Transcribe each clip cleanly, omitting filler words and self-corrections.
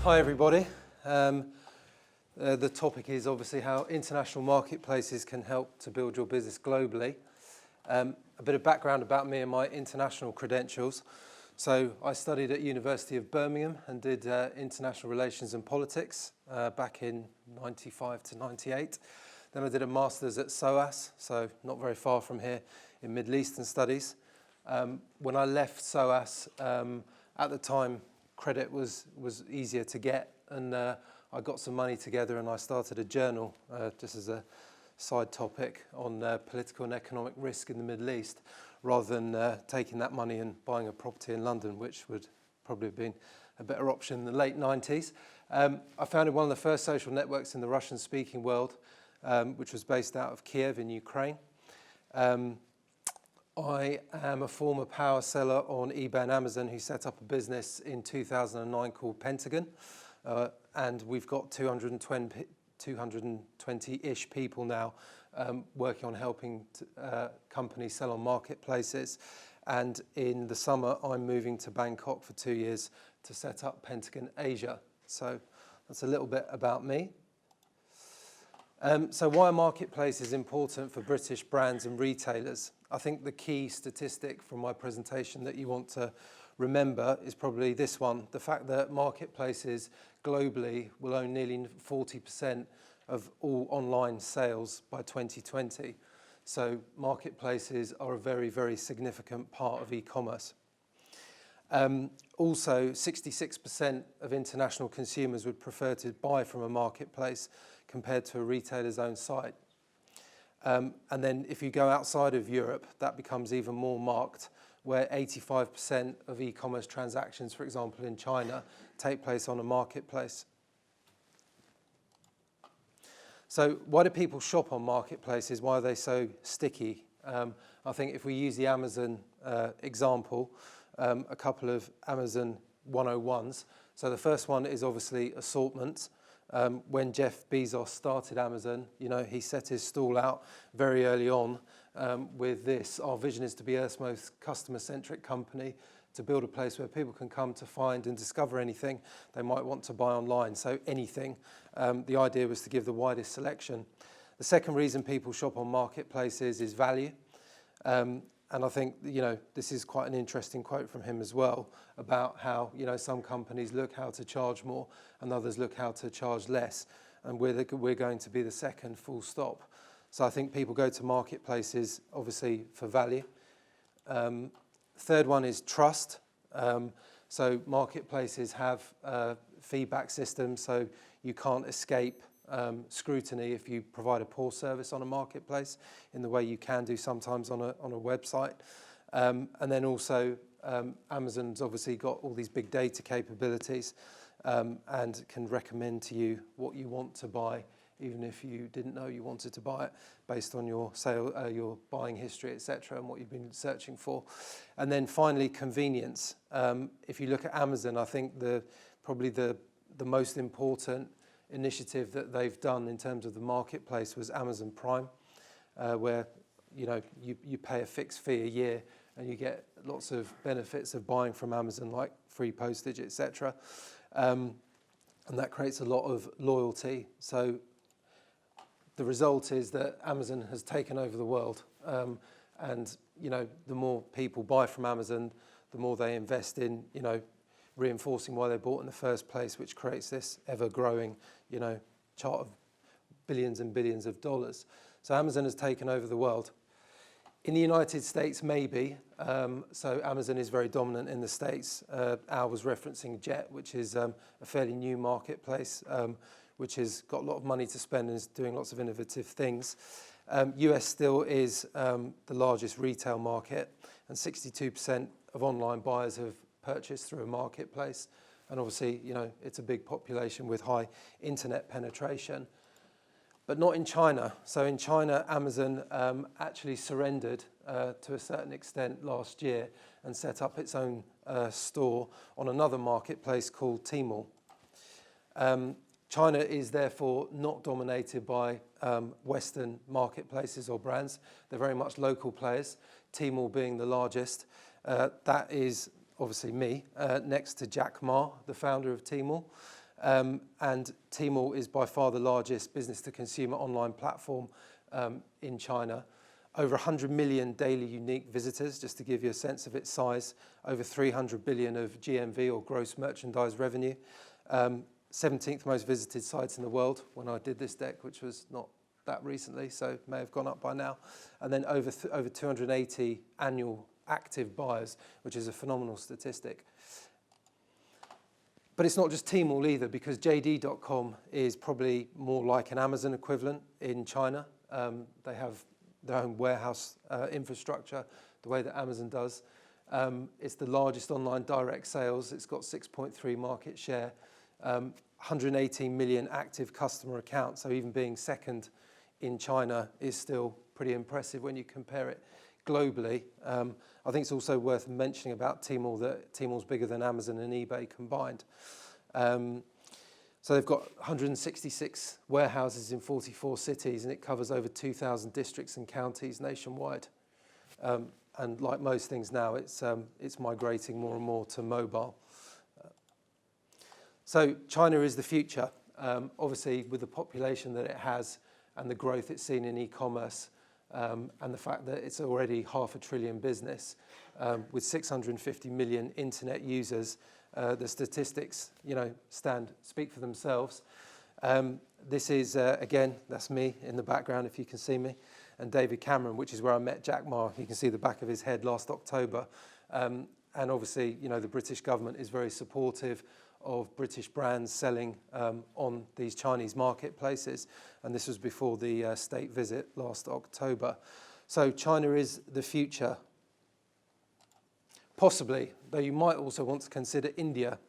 Hi everybody. The topic is obviously how international marketplaces can help to build your business globally. A bit of background about me and my international credentials. So I studied at University of Birmingham and did international relations and politics back in 95 to 98. Then I did a master's at SOAS, so not very far from here, in Middle Eastern Studies. When I left SOAS, at the time, credit was easier to get, and I got some money together and I started a journal, just as a side topic, on political and economic risk in the Middle East, rather than taking that money and buying a property in London, which would probably have been a better option in the late 90s. I founded one of the first social networks in the Russian-speaking world, which was based out of Kiev in Ukraine. I am a former power seller on eBay and Amazon who set up a business in 2009 called Pentagon, and we've got 220-ish people now working on helping companies sell on marketplaces. And in the summer, I'm moving to Bangkok for 2 years to set up Pentagon Asia. So that's a little bit about me. So why are marketplaces important for British brands and retailers? I think the key statistic from my presentation that you want to remember is probably this one, the fact that marketplaces globally will own nearly 40% of all online sales by 2020. So marketplaces are a very, very significant part of e-commerce. Also, 66% of international consumers would prefer to buy from a marketplace compared to a retailer's own site. And then if you go outside of Europe, that becomes even more marked, where 85% of e-commerce transactions, for example, in China, take place on a marketplace. So why do people shop on marketplaces? Why are they so sticky? I think if we use the Amazon example, a couple of Amazon 101s. So the first one is obviously assortment. When Jeff Bezos started Amazon, he set his stall out very early on with this. Our vision is to be Earth's most customer-centric company, to build a place where people can come to find and discover anything they might want to buy online. So anything. The idea was to give the widest selection. The second reason people shop on marketplaces is value. And I think, this is quite an interesting quote from him as well about how, some companies look how to charge more and others look how to charge less. And we're going to be the second, full stop. So I think people go to marketplaces, obviously, for value. Third one is trust. So marketplaces have feedback systems, so you can't escape scrutiny if you provide a poor service on a marketplace in the way you can do sometimes on a website. And then also Amazon's obviously got all these big data capabilities and can recommend to you what you want to buy, even if you didn't know you wanted to buy it, based on your your buying history, etc., and what you've been searching for. And then finally, convenience. If you look at Amazon, I think probably the most important initiative that they've done in terms of the marketplace was Amazon Prime, where you pay a fixed fee a year and you get lots of benefits of buying from Amazon, like free postage, etc. And that creates a lot of loyalty. So the result is that Amazon has taken over the world, and the more people buy from Amazon, the more they invest in reinforcing why they bought in the first place, which creates this ever-growing, chart of billions and billions of dollars. So Amazon has taken over the world. In the United States, maybe. So Amazon is very dominant in the States. Al was referencing Jet, which is a fairly new marketplace, which has got a lot of money to spend and is doing lots of innovative things. US still is the largest retail market, and 62% of online buyers have purchased through a marketplace. And obviously, it's a big population with high internet penetration. But not in China. So in China, Amazon actually surrendered to a certain extent last year and set up its own store on another marketplace called Tmall. China is therefore not dominated by Western marketplaces or brands. They're very much local players, Tmall being the largest. That is obviously me, next to Jack Ma, the founder of Tmall. And Tmall is by far the largest business-to-consumer online platform in China. Over 100 million daily unique visitors, just to give you a sense of its size. Over 300 billion of GMV, or gross merchandise revenue. 17th most visited sites in the world when I did this deck, which was not that recently, so may have gone up by now. And then over 280 annual active buyers, which is a phenomenal statistic. But it's not just Tmall either, because JD.com is probably more like an Amazon equivalent in China. They have their own warehouse infrastructure, the way that Amazon does. It's the largest online direct sales. It's got 6.3 market share, 118 million active customer accounts. So even being second in China is still pretty impressive when you compare it globally. I think it's also worth mentioning about Tmall that Tmall's bigger than Amazon and eBay combined. So they've got 166 warehouses in 44 cities, and it covers over 2,000 districts and counties nationwide. And like most things now, it's migrating more and more to mobile. So China is the future. Obviously, with the population that it has and the growth it's seen in e-commerce, and the fact that it's already $500 billion business with 650 million internet users. The statistics, speak for themselves. This is, again, that's me in the background, if you can see me, and David Cameron, which is where I met Jack Ma. You can see the back of his head last October. And obviously, the British government is very supportive of British brands selling on these Chinese marketplaces. And this was before the state visit last October. So China is the future. Possibly, though you might also want to consider India.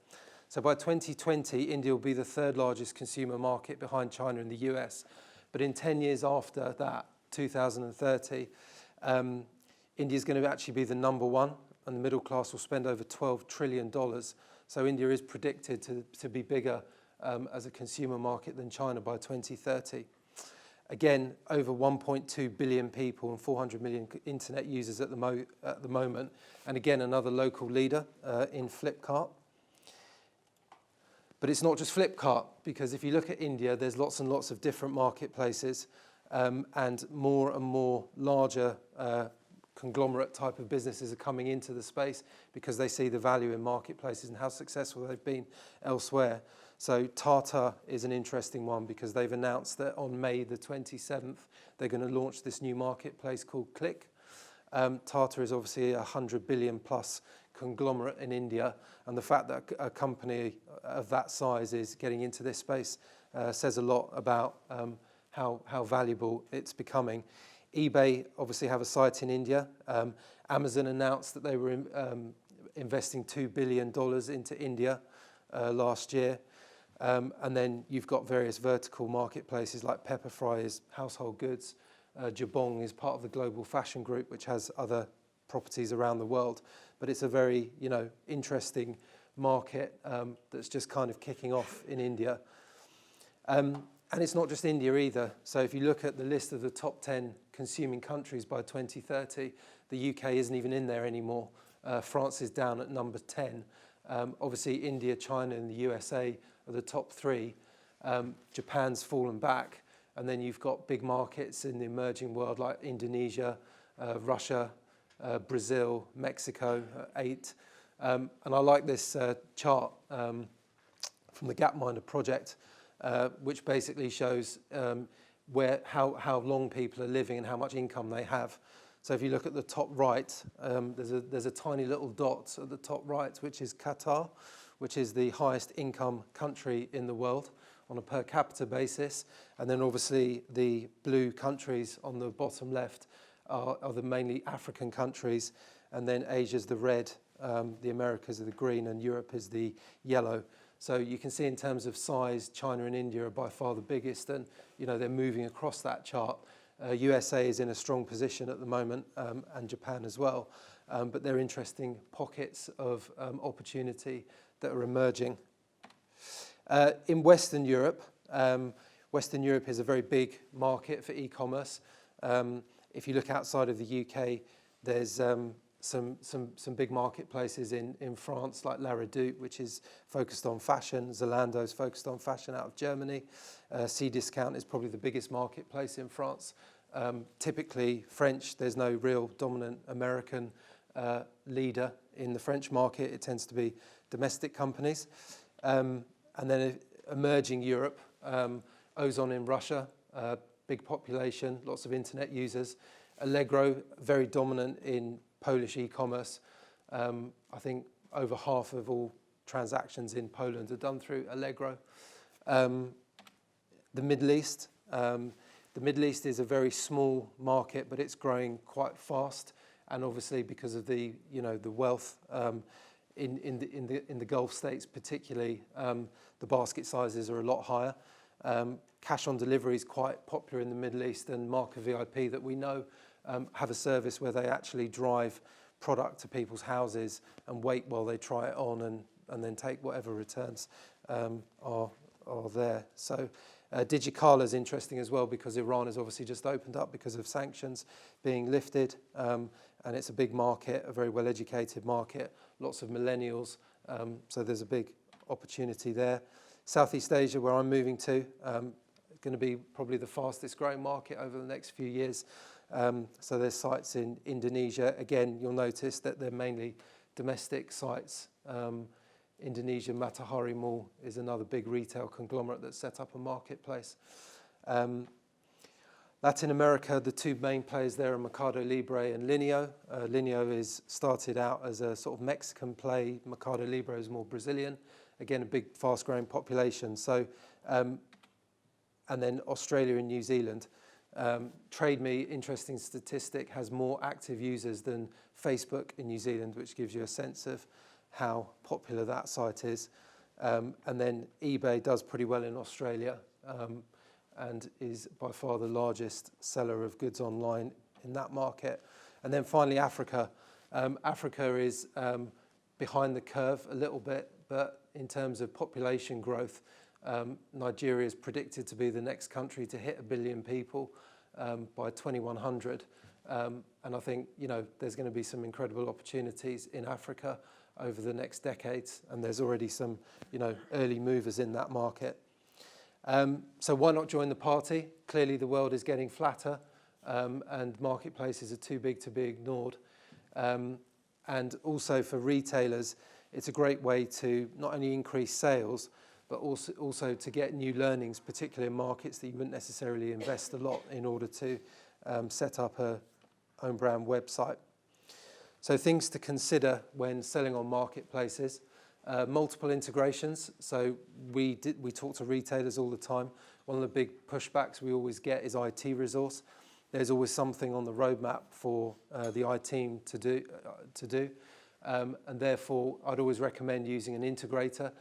So by 2020, India will be the third largest consumer market behind China and the US. But in 10 years after that, 2030, India is going to actually be the number one, and the middle class will spend over $12 trillion. So India is predicted to be bigger as a consumer market than China by 2030. Again, over 1.2 billion people and 400 million internet users at the moment. And again, another local leader in Flipkart. But it's not just Flipkart, because if you look at India, there's lots and lots of different marketplaces and more larger conglomerate type of businesses are coming into the space because they see the value in marketplaces and how successful they've been elsewhere. So Tata is an interesting one because they've announced that on May the 27th, they're going to launch this new marketplace called Click. Tata is obviously a 100 billion plus conglomerate in India, and the fact that a company of that size is getting into this space says a lot about how valuable it's becoming. eBay obviously have a site in India. Amazon announced that they were investing $2 billion into India last year. And then you've got various vertical marketplaces like Pepperfry is household goods. Jabong is part of the global fashion group, which has other properties around the world. But it's a very, interesting market that's just kind of kicking off in India. And it's not just India either. So if you look at the list of the top 10 consuming countries by 2030, the UK isn't even in there anymore. France is down at number 10. Obviously, India, China, and the USA are the top three. Japan's fallen back. And then you've got big markets in the emerging world like Indonesia, Russia, Brazil, Mexico, 8. And I like this chart from the Gapminder project, which basically shows how long people are living and how much income they have. So if you look at the top right, there's a tiny little dot at the top right, which is Qatar, which is the highest income country in the world on a per capita basis. And then obviously the blue countries on the bottom left are the mainly African countries. And then Asia's the red, the Americas are the green, and Europe is the yellow. So you can see in terms of size, China and India are by far the biggest, and they're moving across that chart. USA is in a strong position at the moment, and Japan as well. But they're interesting pockets of opportunity that are emerging. In Western Europe is a very big market for e-commerce. If you look outside of the UK, there's some big marketplaces in France, like La Redoute, which is focused on fashion. Zalando's focused on fashion out of Germany. Cdiscount is probably the biggest marketplace in France. Typically French, there's no real dominant American leader in the French market. It tends to be domestic companies. And then emerging Europe, Ozon in Russia, big population, lots of internet users. Allegro, very dominant in Polish e-commerce. I think over half of all transactions in Poland are done through Allegro. The Middle East. The Middle East is a very small market, but it's growing quite fast. And obviously, because of the wealth in the Gulf states, particularly, the basket sizes are a lot higher. Cash on delivery is quite popular in the Middle East, and Marker VIP that we know have a service where they actually drive product to people's houses and wait while they try it on and then take whatever returns are there. So Digicala is interesting as well because Iran has obviously just opened up because of sanctions being lifted, and it's a big market, a very well-educated market, lots of millennials, so there's a big opportunity there. Southeast Asia, where I'm moving to, going to be probably the fastest growing market over the next few years. So there's sites in Indonesia. Again, you'll notice that they're mainly domestic sites. Indonesia Matahari Mall is another big retail conglomerate that set up a marketplace. Latin America, the two main players there are Mercado Libre and Linio. Linio is started out as a sort of Mexican play. Mercado Libre is more Brazilian. Again, a big, fast-growing population. So, and then Australia and New Zealand. TradeMe, interesting statistic, has more active users than Facebook in New Zealand, which gives you a sense of how popular that site is. And then eBay does pretty well in Australia and is by far the largest seller of goods online in that market. And then finally, Africa. Africa is behind the curve a little bit, but in terms of population growth, Nigeria is predicted to be the next country to hit 1 billion people by 2100. And I think, there's going to be some incredible opportunities in Africa over the next decades, and there's already some, early movers in that market. So why not join the party? Clearly the world is getting flatter, and marketplaces are too big to be ignored. And also for retailers, it's a great way to not only increase sales, but also to get new learnings, particularly in markets that you wouldn't necessarily invest a lot in order to set up a own brand website. So things to consider when selling on marketplaces, multiple integrations. So we talk to retailers all the time. One of the big pushbacks we always get is IT resource. There's always something on the roadmap for the IT team to do. And therefore, I'd always recommend using an integrator.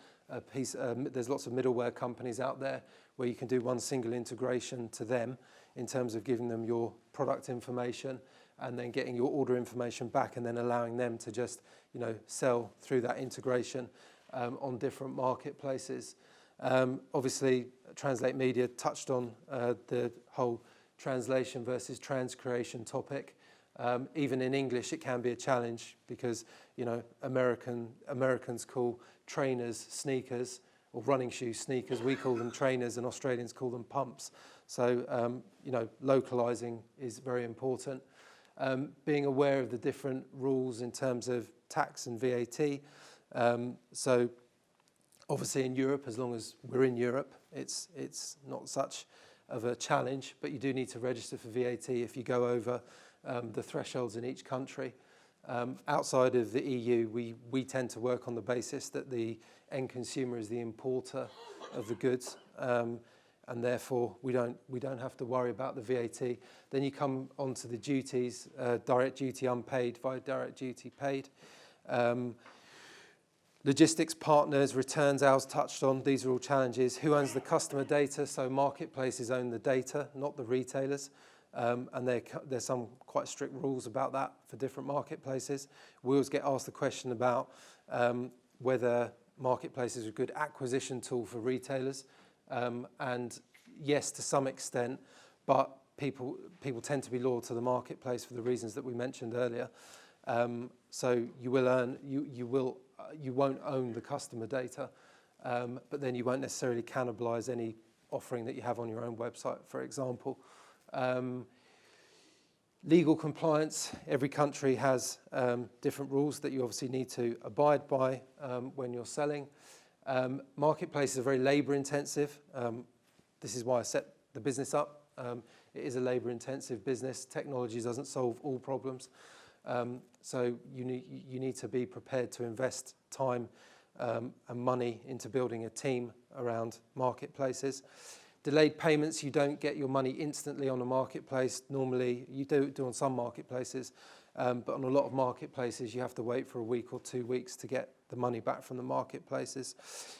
There's lots of middleware companies out there where you can do one single integration to them in terms of giving them your product information and then getting your order information back and then allowing them to just, sell through that integration on different marketplaces. Obviously, Translate Media touched on the whole translation versus transcreation topic. Even in English, it can be a challenge because, Americans call trainers sneakers or running shoes sneakers. We call them trainers and Australians call them pumps. So, localizing is very important. Being aware of the different rules in terms of tax and VAT. So obviously in Europe, as long as we're in Europe, it's not such of a challenge, but you do need to register for VAT if you go over the thresholds in each country. Outside of the EU, we tend to work on the basis that the end consumer is the importer of the goods, and therefore we don't have to worry about the VAT. Then you come onto the duties, direct duty unpaid via direct duty paid. Logistics partners, returns Al's touched on, these are all challenges. Who owns the customer data? So marketplaces own the data, not the retailers. And there's some quite strict rules about that for different marketplaces. We always get asked the question about whether marketplaces are a good acquisition tool for retailers. And yes, to some extent, but people tend to be loyal to the marketplace for the reasons that we mentioned earlier. So you won't own the customer data, but then you won't necessarily cannibalize any offering that you have on your own website, for example. Legal compliance, every country has different rules that you obviously need to abide by when you're selling. Marketplaces are very labor intensive. This is why I set the business up. It is a labor intensive business. Technology doesn't solve all problems. So you need to be prepared to invest time and money into building a team around marketplaces. Delayed payments, you don't get your money instantly on a marketplace. Normally, you do on some marketplaces, but on a lot of marketplaces, you have to wait for a week or 2 weeks to get the money back from the marketplaces.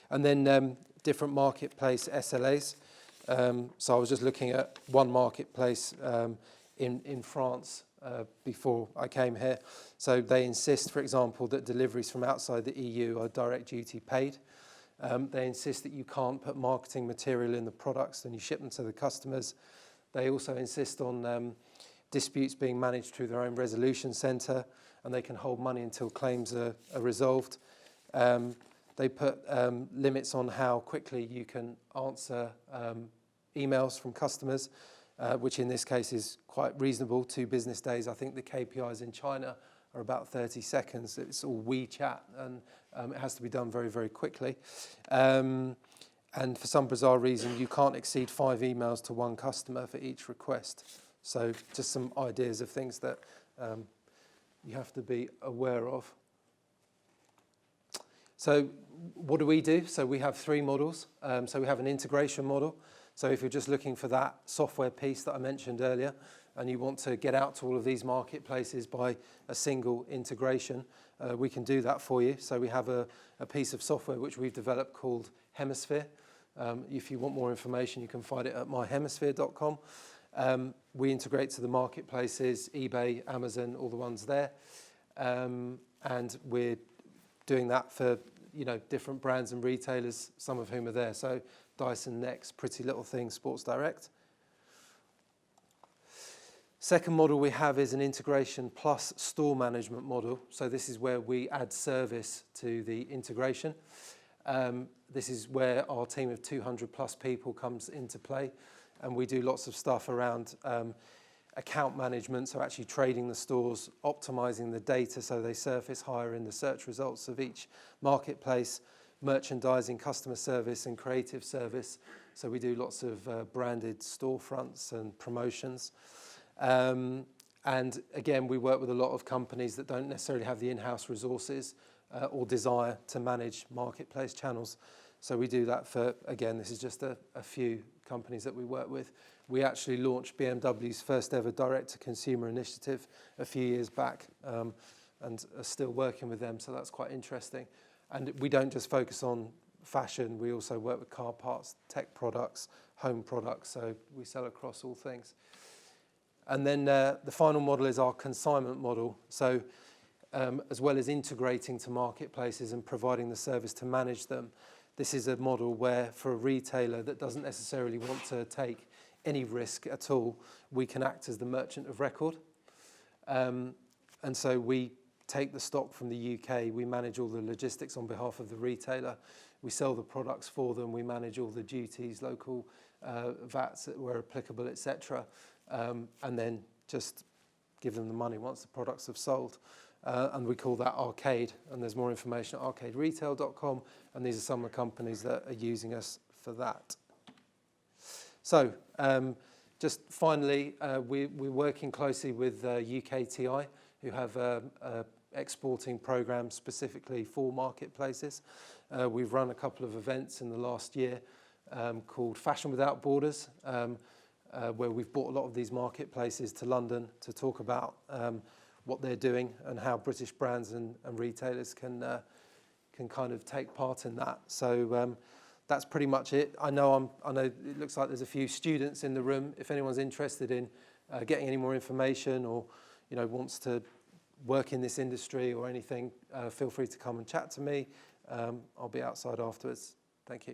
And then different marketplace SLAs. So I was just looking at one marketplace in France before I came here. So they insist, for example, that deliveries from outside the EU are direct duty paid. They insist that you can't put marketing material in the products when you ship them to the customers. They also insist on disputes being managed through their own resolution centre, and they can hold money until claims are resolved. They put limits on how quickly you can answer emails from customers, which in this case is quite reasonable, 2 business days. I think the KPIs in China are about 30 seconds. It's all WeChat, and it has to be done very, very quickly. And for some bizarre reason, you can't exceed 5 emails to one customer for each request. So just some ideas of things that you have to be aware of. So what do? So we have 3 models. So we have an integration model. So if you're just looking for that software piece that I mentioned earlier, and you want to get out to all of these marketplaces by a single integration, we can do that for you. So we have a piece of software which we've developed called Hemisphere. If you want more information, you can find it at myhemisphere.com. We integrate to the marketplaces, eBay, Amazon, all the ones there. And we're doing that for different brands and retailers, some of whom are there. So Dyson, Next, Pretty Little Thing, Sports Direct. Second model we have is an integration plus store management model. So this is where we add service to the integration. This is where our team of 200 plus people comes into play, and we do lots of stuff around account management, so actually trading the stores, optimizing the data so they surface higher in the search results of each marketplace, merchandising, customer service and creative service. So we do lots of branded storefronts and promotions. And again, we work with a lot of companies that don't necessarily have the in-house resources or desire to manage marketplace channels. So we do that for, again, this is just a few companies that we work with. We actually launched BMW's first ever direct-to-consumer initiative a few years back, and are still working with them, so that's quite interesting. And we don't just focus on fashion, we also work with car parts, tech products, home products, so we sell across all things. And then the final model is our consignment model. So as well as integrating to marketplaces and providing the service to manage them, this is a model where for a retailer that doesn't necessarily want to take any risk at all, we can act as the merchant of record. And so we take the stock from the UK, we manage all the logistics on behalf of the retailer, we sell the products for them, we manage all the duties, local VATs that were applicable, etc. And then just give them the money once the products have sold. And we call that Arcade, and there's more information at arcaderetail.com, and these are some of the companies that are using us for that. So just finally, we're working closely with UKTI, who have an exporting program specifically for marketplaces. We've run a couple of events in the last year called Fashion Without Borders, where we've brought a lot of these marketplaces to London to talk about what they're doing and how British brands and retailers can kind of take part in that. So that's pretty much it. I know it looks like there's a few students in the room. If anyone's interested in getting any more information or wants to work in this industry or anything, feel free to come and chat to me. I'll be outside afterwards. Thank you.